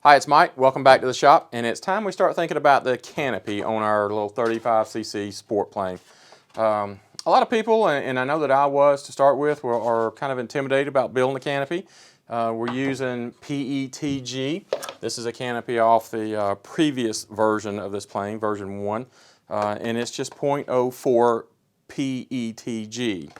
Hi, it's Mike. Welcome back to the shop, and it's time we start thinking about the canopy on our little 35cc sport plane. A lot of people, and I know that I was to start with, are kind of intimidated about building a canopy. We're using PETG. This is a canopy off the previous version of this plane, version 1, and it's just 0.04 PETG.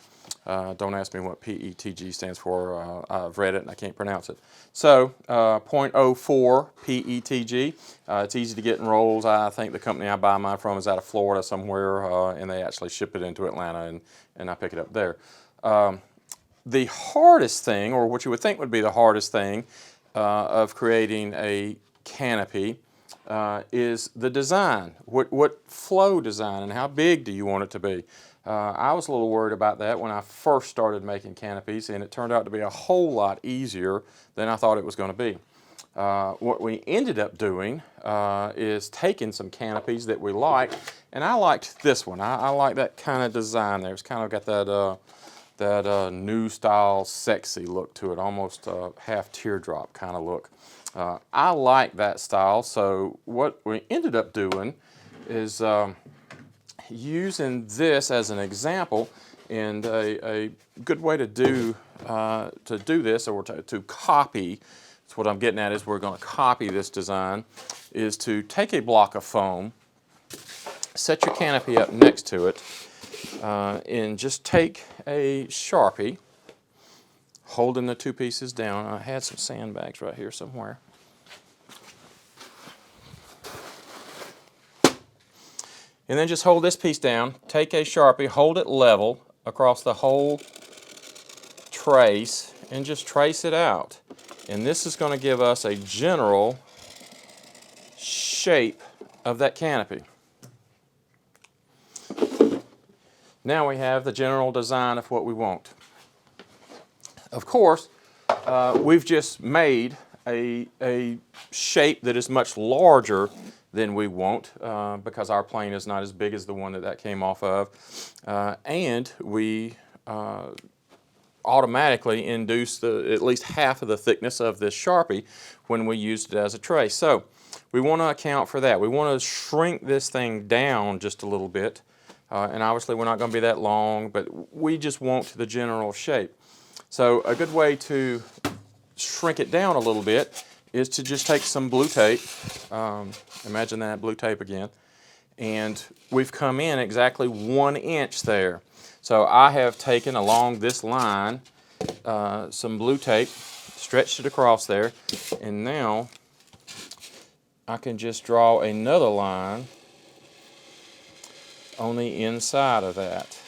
Don't ask me what PETG stands for. I've read it and I can't pronounce it. So 0.04 PETG. It's easy to get in rolls. I think the company I buy mine from is out of Florida somewhere, and they actually ship it into Atlanta, and I pick it up there. The hardest thing, or what you would think would be the hardest thing of creating a canopy is the design. What flow design and how big do you want it to be? I was a little worried about that when I first started making canopies, and it turned out to be a whole lot easier than I thought it was going to be. What we ended up doing is taking some canopies that we liked, and I liked this one. I like that kind of design there. It's kind of got that new style sexy look to it, almost half teardrop kind of look. I like that style, so what we ended up doing is using this as an example, and a good way to do this, or to copy, that's what I'm getting at, is we're going to copy this design, is to take a block of foam, set your canopy up next to it, and just take a Sharpie, holding the two pieces down. I had some sandbags right here somewhere. And then just hold this piece down, take a Sharpie, hold it level across the whole trace, and just trace it out. And this is going to give us a general shape of that canopy. Now we have the general design of what we want. Of course, we've just made a shape that is much larger than we want, because our plane is not as big as the one that came off of, and we automatically induce at least half of the thickness of this Sharpie when we used it as a trace. So we want to account for that. We want to shrink this thing down just a little bit, and obviously we're not going to be that long, but we just want the general shape. So a good way to shrink it down a little bit is to just take some blue tape, imagine that blue tape again, and we've come in exactly 1 inch there. So I have taken along this line some blue tape, stretched it across there, and now I can just draw another line on the inside of that.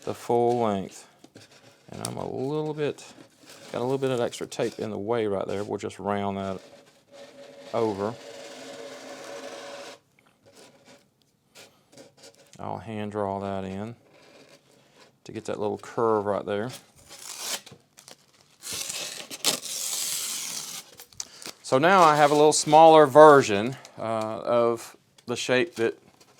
The full length. And I'm got a little bit of extra tape in the way right there. We'll just round that over. I'll hand draw that in to get that little curve right there. So now I have a little smaller version of the shape that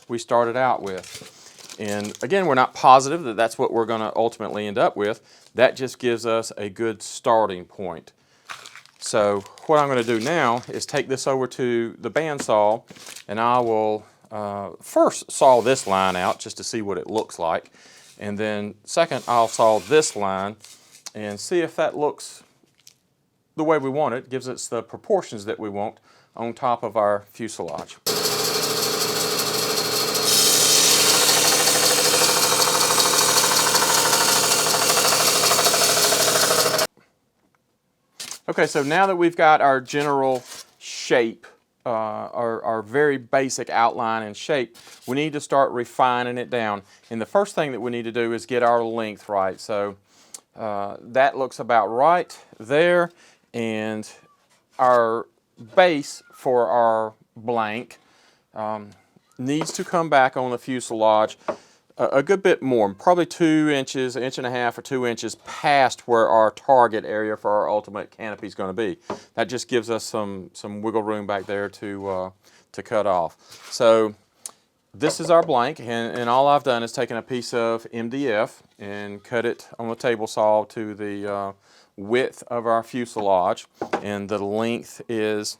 we started out with. And again, we're not positive that that's what we're going to ultimately end up with. That just gives us a good starting point. So what I'm going to do now is take this over to the bandsaw, and I will first saw this line out just to see what it looks like. And then second, I'll saw this line and see if that looks the way we want it, gives us the proportions that we want on top of our fuselage. Okay, so now that we've got our general shape, our very basic outline and shape, we need to start refining it down. And the first thing that we need to do is get our length right. So that looks about right there, and our base for our blank needs to come back on the fuselage a good bit more, probably 2 inches, 1.5 inches or 2 inches past where our target area for our ultimate canopy is going to be. That just gives us some wiggle room back there to cut off. So this is our blank, and all I've done is taken a piece of MDF and cut it on the table saw to the width of our fuselage, and the length is,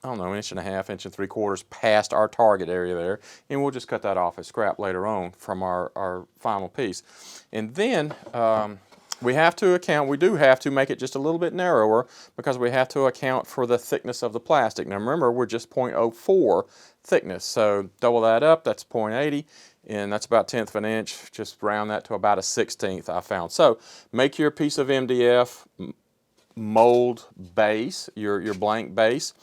I don't know, 1.5 inches, 1 3/4 past our target area there, and we'll just cut that off as scrap later on from our final piece. And then we have to account, we do have to make it just a little bit narrower because we have to account for the thickness of the plastic. Now remember, we're just 0.04 thickness, so double that up, that's 0.80, and that's about 1/10 of an inch. Just round that to about a 1/16 I found. So make your piece of MDF mold base, your blank base,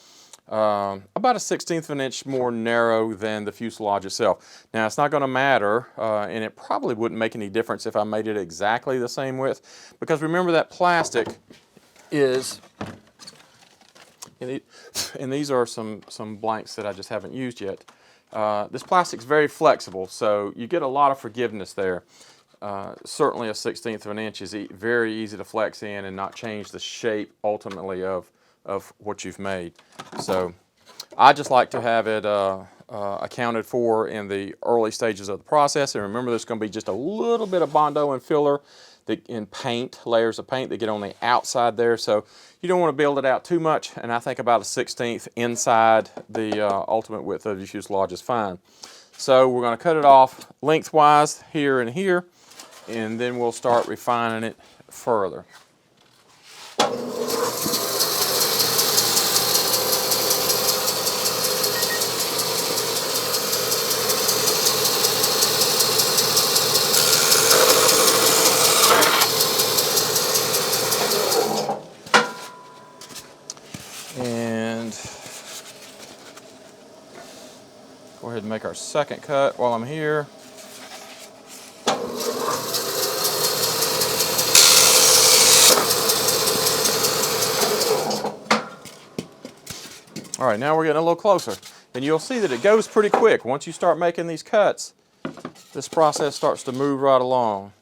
about a 1/16 of an inch more narrow than the fuselage itself. Now it's not going to matter, and it probably wouldn't make any difference if I made it exactly the same width, because remember that plastic is, and these are some blanks that I just haven't used yet. This plastic's very flexible, so you get a lot of forgiveness there. Certainly a 1/16 of an inch is very easy to flex in and not change the shape ultimately of what you've made. So I just like to have it accounted for in the early stages of the process. And remember, there's going to be just a little bit of Bondo and filler in paint, layers of paint that get on the outside there. So you don't want to build it out too much, and I think about a 1/16 inside the ultimate width of your fuselage is fine. So we're going to cut it off lengthwise here and here, and then we'll start refining it further. And go ahead and make our second cut while I'm here. All right, now we're getting a little closer, and you'll see that it goes pretty quick. Once you start making these cuts, this process starts to move right along.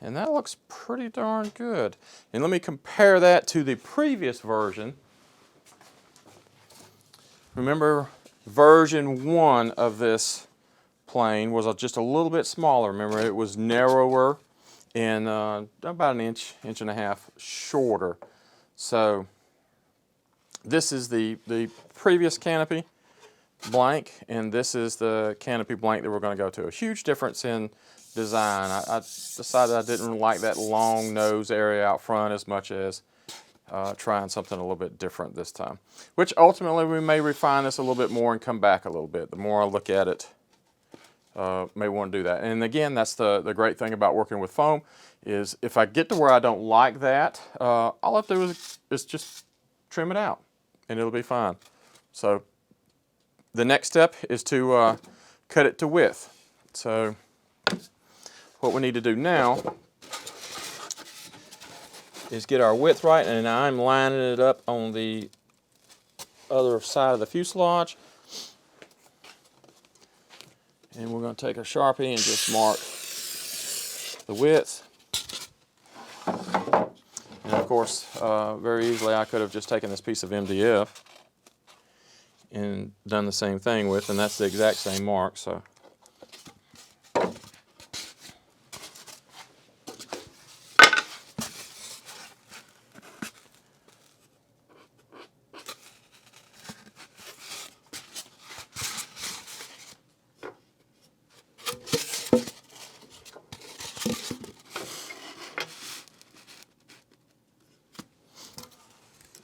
And that looks pretty darn good. And let me compare that to the previous version. Remember, version 1 of this plane was just a little bit smaller. Remember, it was narrower and about an inch, 1.5 inches shorter. So this is the previous Canopy blank, and this is the Canopy blank that we're going to go to. A huge difference in design. I decided I didn't like that long nose area out front as much as trying something a little bit different this time. Which ultimately we may refine this a little bit more and come back a little bit. The more I look at it, may want to do that. And again, that's the great thing about working with foam, is if I get to where I don't like that, all I have to do is just trim it out, and it'll be fine. So the next step is to cut it to width. So what we need to do now is get our width right, and I'm lining it up on the other side of the fuselage. And we're going to take a Sharpie and just mark the width. And of course, very easily I could have just taken this piece of MDF and done the same thing with, and that's the exact same mark. So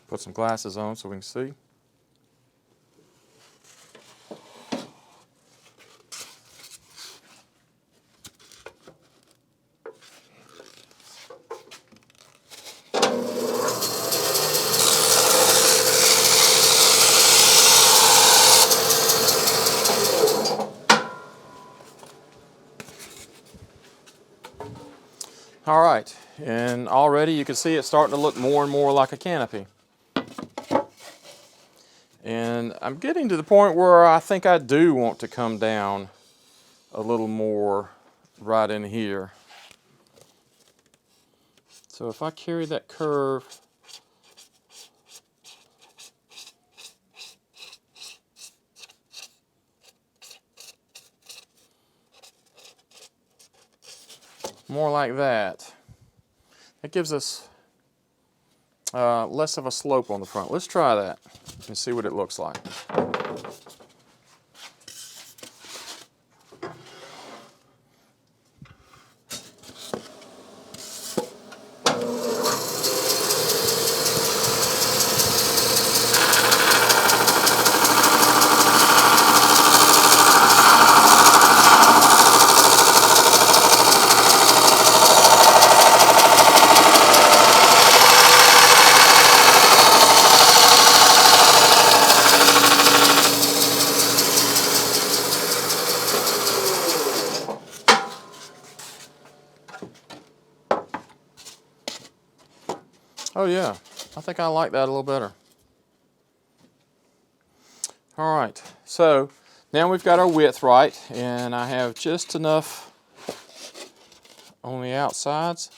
put some glasses on so we can see. All right, and already you can see it's starting to look more and more like a canopy. And I'm getting to the point where I think I do want to come down a little more right in here. So if I carry that curve more like that. It gives us less of a slope on the front. Let's try that and see what it looks like. Oh yeah, I think I like that a little better. All right, so now we've got our width right, and I have just enough on the outsides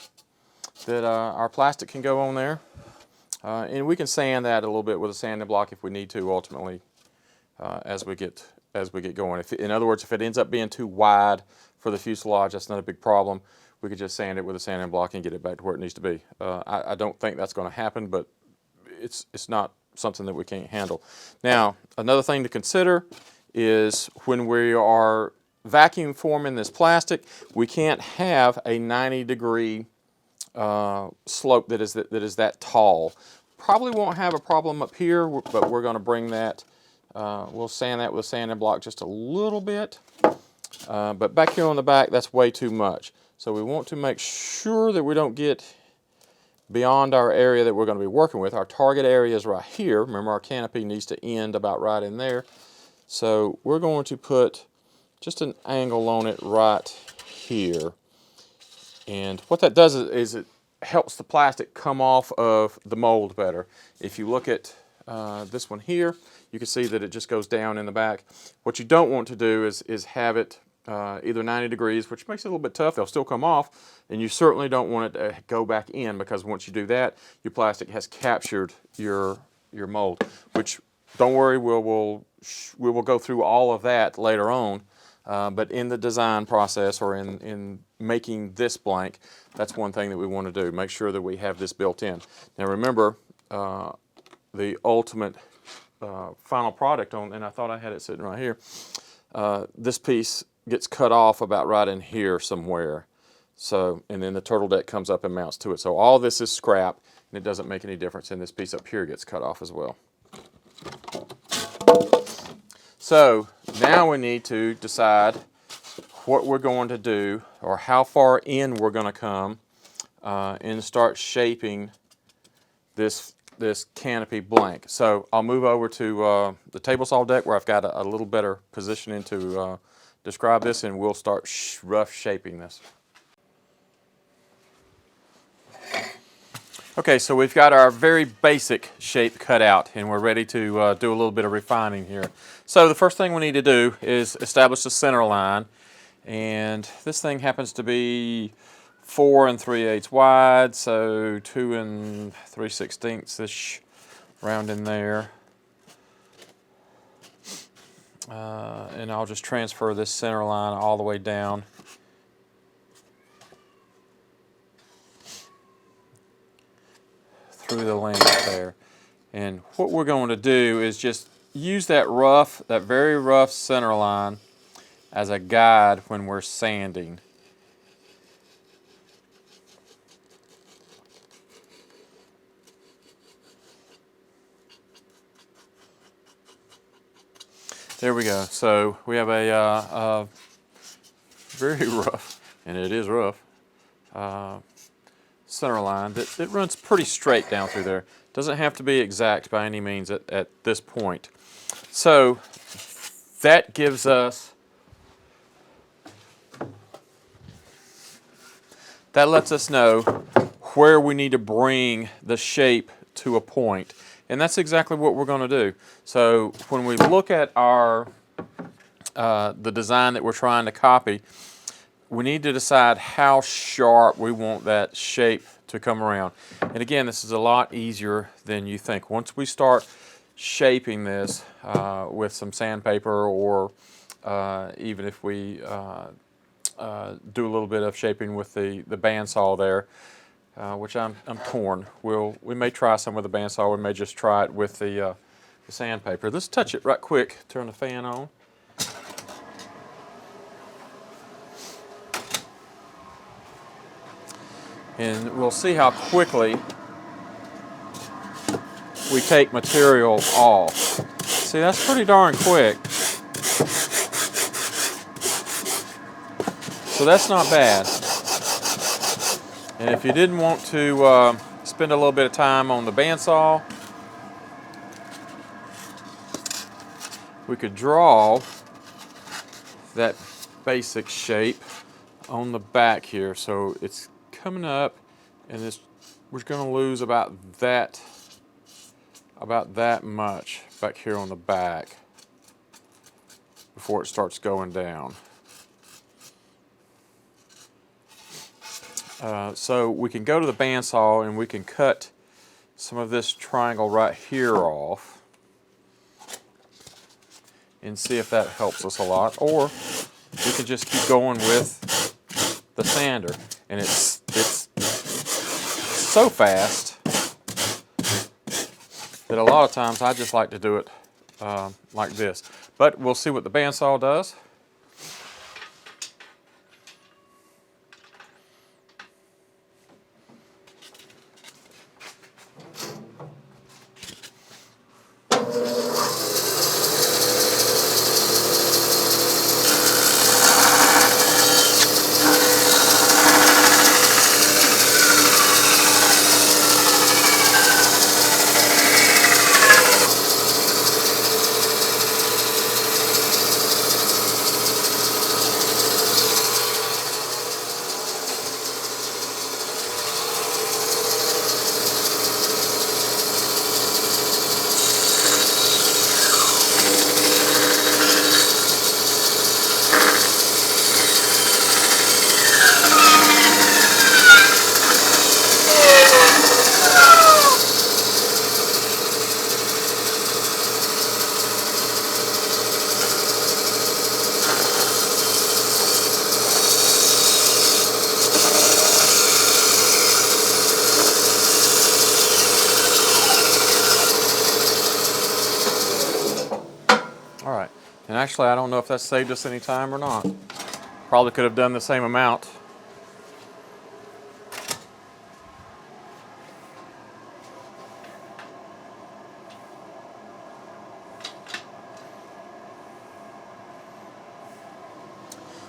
that our plastic can go on there. And we can sand that a little bit with a sanding block if we need to ultimately as we get going. In other words, if it ends up being too wide for the fuselage, that's not a big problem. We could just sand it with a sanding block and get it back to where it needs to be. I don't think that's going to happen, but it's not something that we can't handle. Now, another thing to consider is when we are vacuum forming this plastic, we can't have a 90-degree slope that is that tall. Probably won't have a problem up here, but we're going to bring that. We'll sand that with a sanding block just a little bit. But back here on the back, that's way too much. So we want to make sure that we don't get beyond our area that we're going to be working with. Our target area is right here. Remember, our canopy needs to end about right in there. So we're going to put just an angle on it right here. And what that does is it helps the plastic come off of the mold better. If you look at this one here, you can see that it just goes down in the back. What you don't want to do is have it either 90 degrees, which makes it a little bit tough. They'll still come off, and you certainly don't want it to go back in, because once you do that, your plastic has captured your mold. Which, don't worry, we will go through all of that later on. But in the design process, or in making this blank, that's one thing that we want to do. Make sure that we have this built in. Now remember, the ultimate final product and I thought I had it sitting right here, this piece gets cut off about right in here somewhere. So, and then the turtle deck comes up and mounts to it. So all this is scrap, and it doesn't make any difference, and this piece up here gets cut off as well. So now we need to decide what we're going to do, or how far in we're going to come and start shaping this canopy blank. So I'll move over to the table saw deck where I've got a little better positioning to describe this, and we'll start rough shaping this. Okay, so we've got our very basic shape cut out, and we're ready to do a little bit of refining here. So the first thing we need to do is establish the center line, and this thing happens to be 4 3/8 wide, so 2 3/16-ish, round in there. And I'll just transfer this center line all the way down. Through the length there. And what we're going to do is just use that very rough center line as a guide when we're sanding. There we go. So we have a very rough, and it is rough, center line that runs pretty straight down through there. Doesn't have to be exact by any means at this point. So that gives us, that lets us know where we need to bring the shape to a point. And that's exactly what we're going to do. So when we look at our the design that we're trying to copy, we need to decide how sharp we want that shape to come around. And again, this is a lot easier than you think. Once we start shaping this with some sandpaper, or even if we do a little bit of shaping with the bandsaw there, which I'm torn. We may try some with the bandsaw. We may just try it with the sandpaper. Let's touch it right quick. Turn the fan on. And we'll see how quickly we take material off. See, that's pretty darn quick. So that's not bad. And if you didn't want to spend a little bit of time on the bandsaw, we could draw that basic shape on the back here. So it's coming up, and we're going to lose about that much back here on the back before it starts going down. So we can go to the bandsaw and we can cut some of this triangle right here off and see if that helps us a lot, or we can just keep going with the sander. And it's so fast that a lot of times I just like to do it like this. But we'll see what the bandsaw does. Alright, and actually I don't know if that saved us any time or not. Probably could have done the same amount.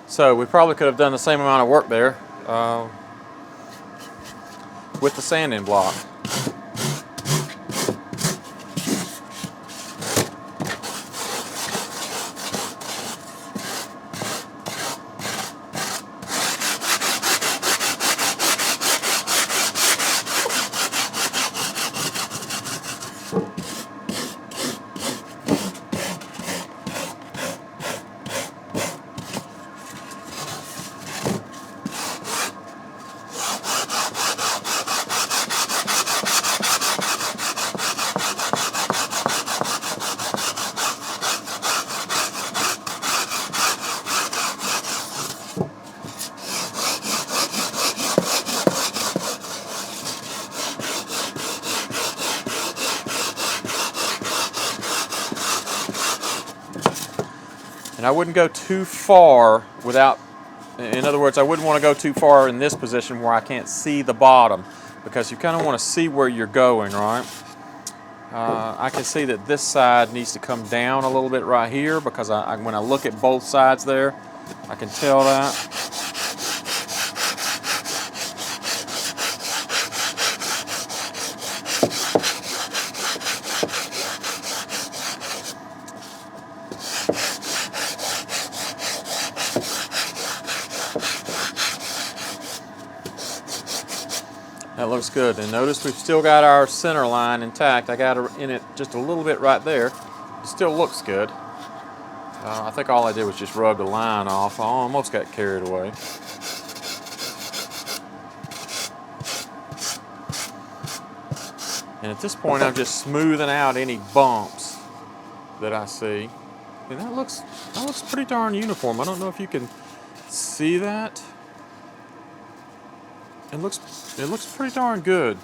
So we probably could have done the same amount of work there with the sanding block. And I wouldn't go too far without, in other words, I wouldn't want to go too far in this position where I can't see the bottom, because you kind of want to see where you're going, right? I can see that this side needs to come down a little bit right here, because when I look at both sides there, I can tell that. That looks good, and notice we've still got our center line intact. I got it in it just a little bit right there. It still looks good. I think all I did was just rub the line off. I almost got carried away. And at this point, I'm just smoothing out any bumps that I see. And that looks pretty darn uniform. I don't know if you can see that? It looks pretty darn good.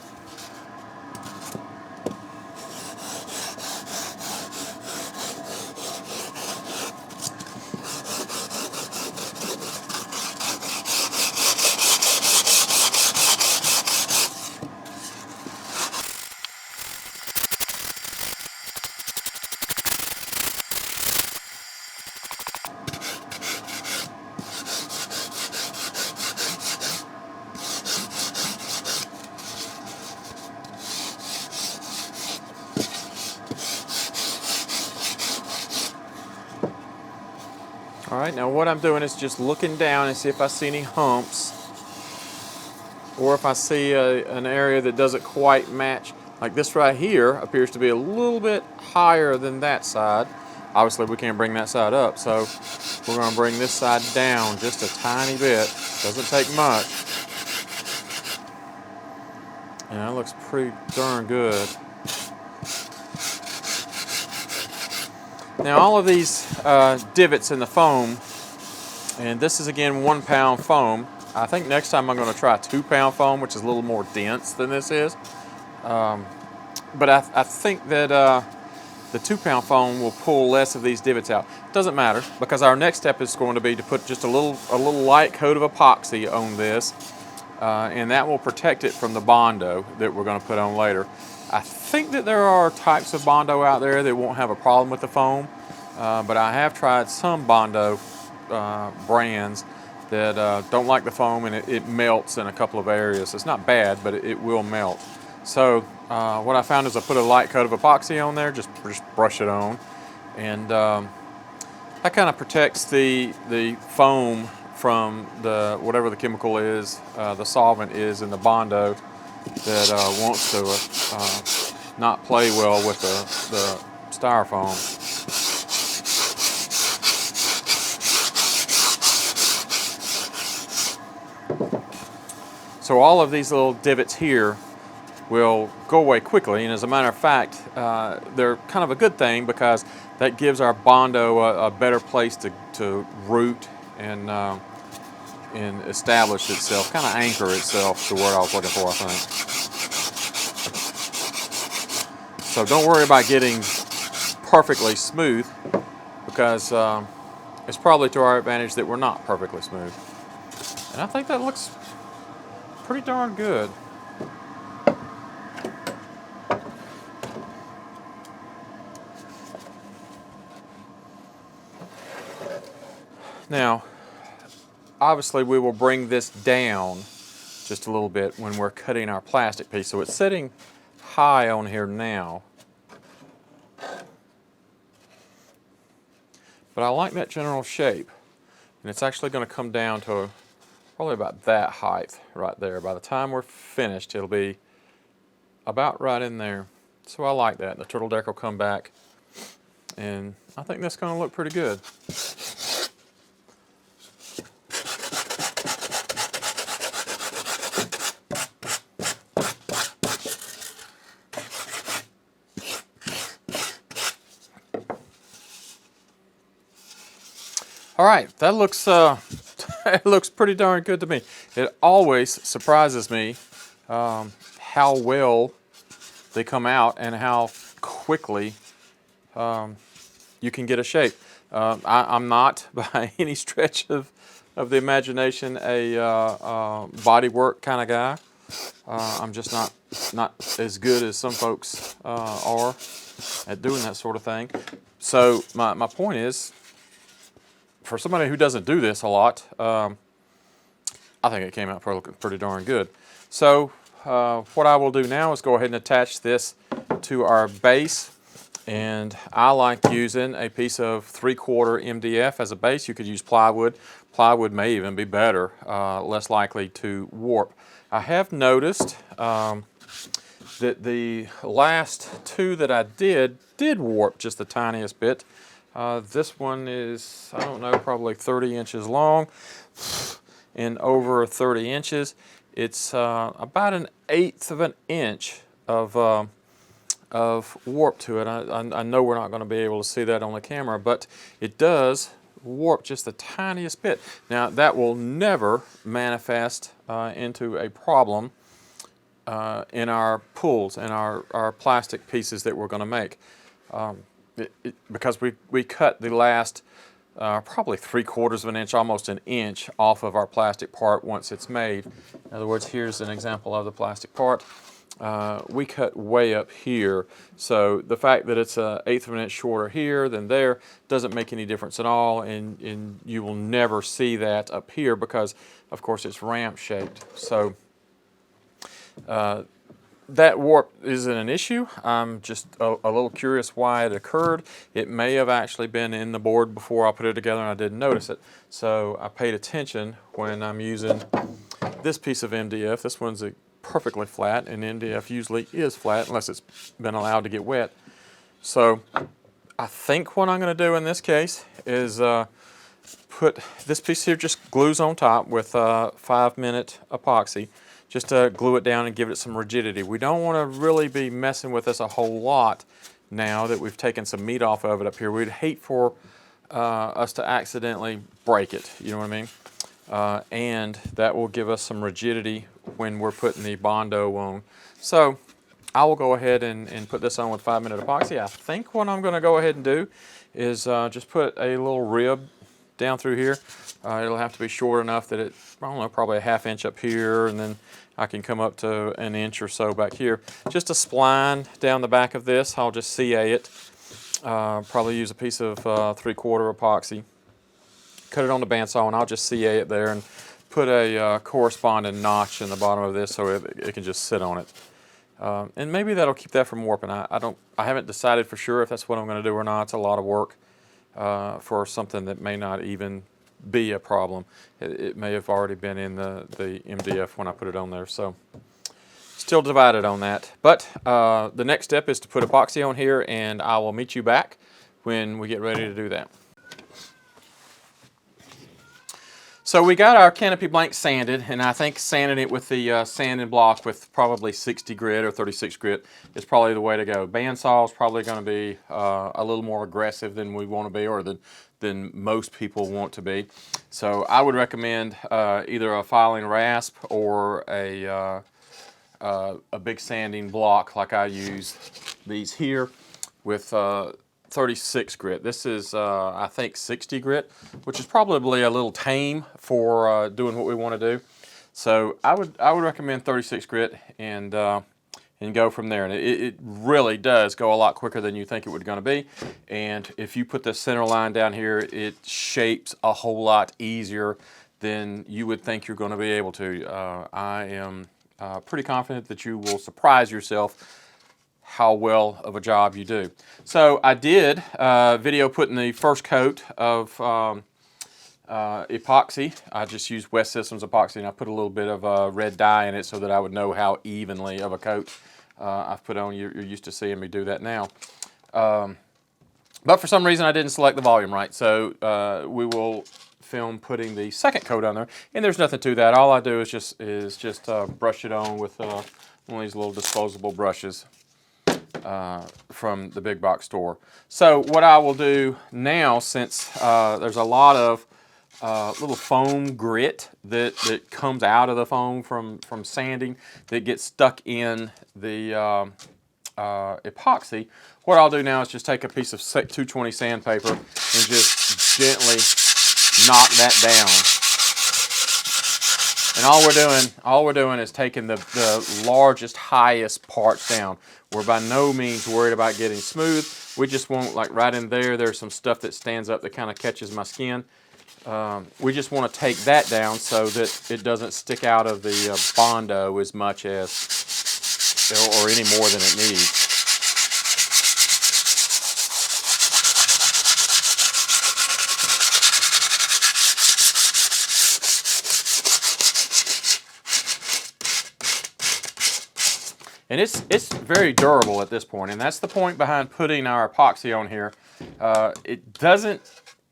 All right, now what I'm doing is just looking down and see if I see any humps, or if I see an area that doesn't quite match. Like this right here appears to be a little bit higher than that side. Obviously we can't bring that side up, so we're going to bring this side down just a tiny bit. Doesn't take much. And that looks pretty darn good. Now all of these divots in the foam, and this is again 1 pound foam. I think next time I'm going to try 2 pound foam, which is a little more dense than this is. But I think that the 2 pound foam will pull less of these divots out. Doesn't matter, because our next step is going to be to put just a little light coat of epoxy on this, and that will protect it from the Bondo that we're going to put on later. I think that there are types of Bondo out there that won't have a problem with the foam, but I have tried some Bondo brands that don't like the foam, and it melts in a couple of areas. It's not bad, but it will melt. So what I found is I put a light coat of epoxy on there, just brush it on, and that kind of protects the foam from the whatever the chemical is, the solvent is in the Bondo that wants to not play well with the styrofoam. So all of these little divots here will go away quickly, and as a matter of fact, they're kind of a good thing, because that gives our Bondo a better place to root and establish itself, kind of anchor itself, the word I was looking for, I think. So don't worry about getting perfectly smooth, because it's probably to our advantage that we're not perfectly smooth. And I think that looks pretty darn good. Now, obviously we will bring this down just a little bit when we're cutting our plastic piece. So it's sitting high on here now. But I like that general shape. And it's actually going to come down to probably about that height right there. By the time we're finished, it'll be about right in there. So I like that. The turtle deck will come back, and I think that's going to look pretty good. All right, that looks it looks pretty darn good to me. It always surprises me how well they come out and how quickly you can get a shape. I'm not by any stretch of the imagination a body work kind of guy. I'm just not as good as some folks are at doing that sort of thing. So my point is, for somebody who doesn't do this a lot, I think it came out pretty darn good. So what I will do now is go ahead and attach this to our base. And I like using a piece of 3/4 MDF as a base. You could use plywood. Plywood may even be better, less likely to warp. I have noticed that the last two that I did warp just the tiniest bit. This one is, I don't know, probably 30 inches long and over 30 inches. It's about 1/8 of an inch of warp to it. I know we're not going to be able to see that on the camera, but it does warped just the tiniest bit. Now that will never manifest into a problem in our pulls and our plastic pieces that we're going to make. Because we cut the last probably 3/4 of an inch, almost an inch off of our plastic part once it's made. In other words, here's an example of the plastic part. We cut way up here, so the fact that it's 1/8 of an inch shorter here than there doesn't make any difference at all, and you will never see that up here because, of course, it's ramp shaped. So that warp isn't an issue. I'm just a little curious why it occurred. It may have actually been in the board before I put it together and I didn't notice it. So I paid attention when I'm using this piece of MDF. This one's perfectly flat, and MDF usually is flat unless it's been allowed to get wet. So I think what I'm going to do in this case is put this piece here, just glues on top with 5-minute epoxy. Just to glue it down and give it some rigidity. We don't want to really be messing with this a whole lot now that we've taken some meat off of it up here. We'd hate for us to accidentally break it, you know what I mean? And that will give us some rigidity when we're putting the Bondo on. So I will go ahead and put this on with 5-minute epoxy. I think what I'm going to go ahead and do is just put a little rib down through here. It'll have to be short enough that I don't know, probably a 1/2 inch up here, and then I can come up to an inch or so back here. Just a spline down the back of this. I'll just CA it. Probably use a piece of 3/4 epoxy. Cut it on the bandsaw, and I'll just CA it there and put a corresponding notch in the bottom of this so it can just sit on it. And maybe that'll keep that from warping. I haven't decided for sure if that's what I'm going to do or not. It's a lot of work for something that may not even be a problem. It may have already been in the MDF when I put it on there, so still divided on that. But the next step is to put epoxy on here, and I will meet you back when we get ready to do that. So we got our Canopy blank sanded, and I think sanding it with the sanding block with probably 60 grit or 36 grit is probably the way to go. Bandsaw is probably going to be a little more aggressive than we want to be, or than most people want to be. So I would recommend either a filing rasp or a big sanding block like I use these here with 36 grit. This is I think 60 grit, which is probably a little tame for doing what we want to do. So I would recommend 36 grit and go from there. And it really does go a lot quicker than you think it would going to be. And if you put the center line down here, it shapes a whole lot easier than you would think you're going to be able to. I am pretty confident that you will surprise yourself how well of a job you do. So I did video putting the first coat of epoxy. I just used West Systems epoxy, and I put a little bit of red dye in it so that I would know how evenly of a coat I've put on. You're used to seeing me do that now. But for some reason I didn't select the volume right, so we will film putting the second coat on there, and there's nothing to that. All I do is just brush it on with one of these little disposable brushes from the big box store. So what I will do now, since there's a lot of little foam grit that comes out of the foam from sanding that gets stuck in the epoxy, what I'll do now is just take a piece of 220 sandpaper and just gently knock that down. And all we're doing is taking the largest, highest parts down. We're by no means worried about getting smooth. We just want, like right in there, there's some stuff that stands up that kind of catches my skin. We just want to take that down so that it doesn't stick out of the Bondo as much as, or any more than it needs. And it's very durable at this point, and that's the point behind putting our epoxy on here. It doesn't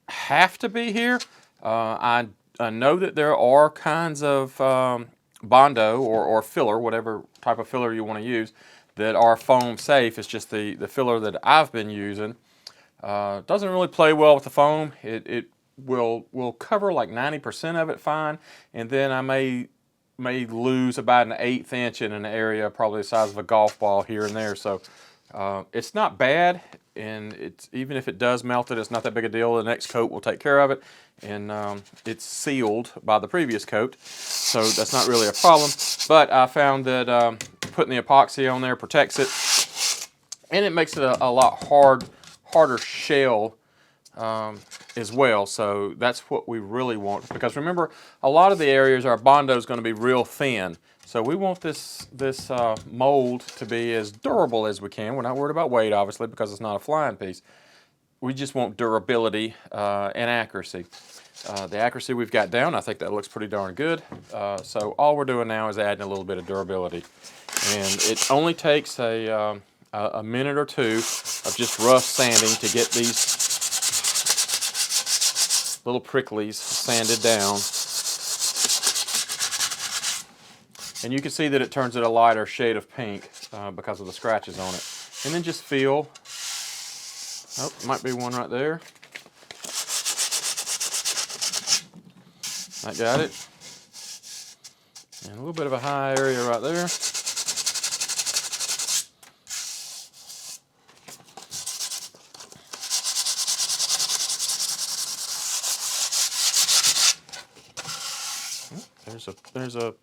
have to be here. I know that there are kinds of Bondo or filler, whatever type of filler you want to use, that are foam safe. It's just the filler that I've been using doesn't really play well with the foam. It will cover like 90% of it fine, and then I may lose about an 1/8 inch in an area probably the size of a golf ball here and there. So it's not bad, and it's, even if it does melt it, it's not that big a deal. The next coat will take care of it, and it's sealed by the previous coat, so that's not really a problem. But I found that putting the epoxy on there protects it, and it makes it a lot harder shell as well. So that's what we really want, because remember, a lot of the areas our Bondo is going to be real thin. So we want this mold to be as durable as we can. We're not worried about weight, obviously, because it's not a flying piece. We just want durability and accuracy. The accuracy we've got down, I think that looks pretty darn good. So all we're doing now is adding a little bit of durability. And it only takes a minute or two of just rough sanding to get these little pricklies sanded down. And you can see that it turns it a lighter shade of pink because of the scratches on it. And then just feel, oh, might be one right there. I got it. And a little bit of a high area right there. There's a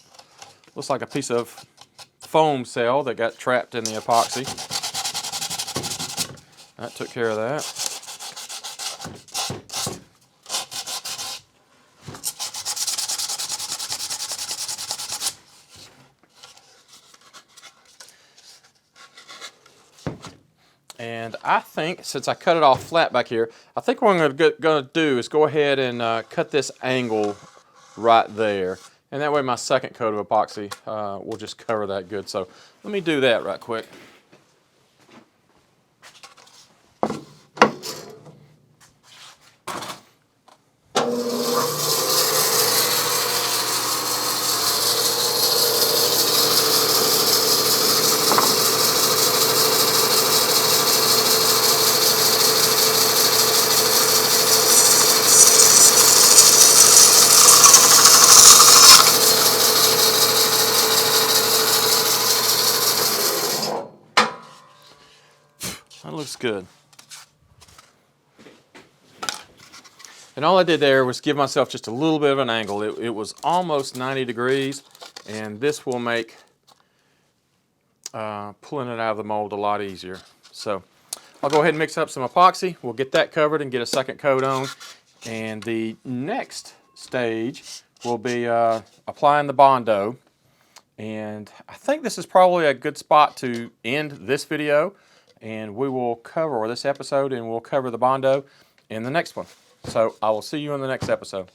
looks like a piece of foam cell that got trapped in the epoxy. That took care of that. And I think, since I cut it off flat back here, I think what I'm going to do is go ahead and cut this angle right there. And that way my second coat of epoxy will just cover that good. So let me do that right quick. That looks good. And all I did there was give myself just a little bit of an angle. It was almost 90 degrees, and this will make pulling it out of the mold a lot easier. So I'll go ahead and mix up some epoxy. We'll get that covered and get a second coat on. And the next stage will be applying the Bondo. And I think this is probably a good spot to end this video. And we will cover, or this episode, and we'll cover the Bondo in the next one. So I will see you in the next episode.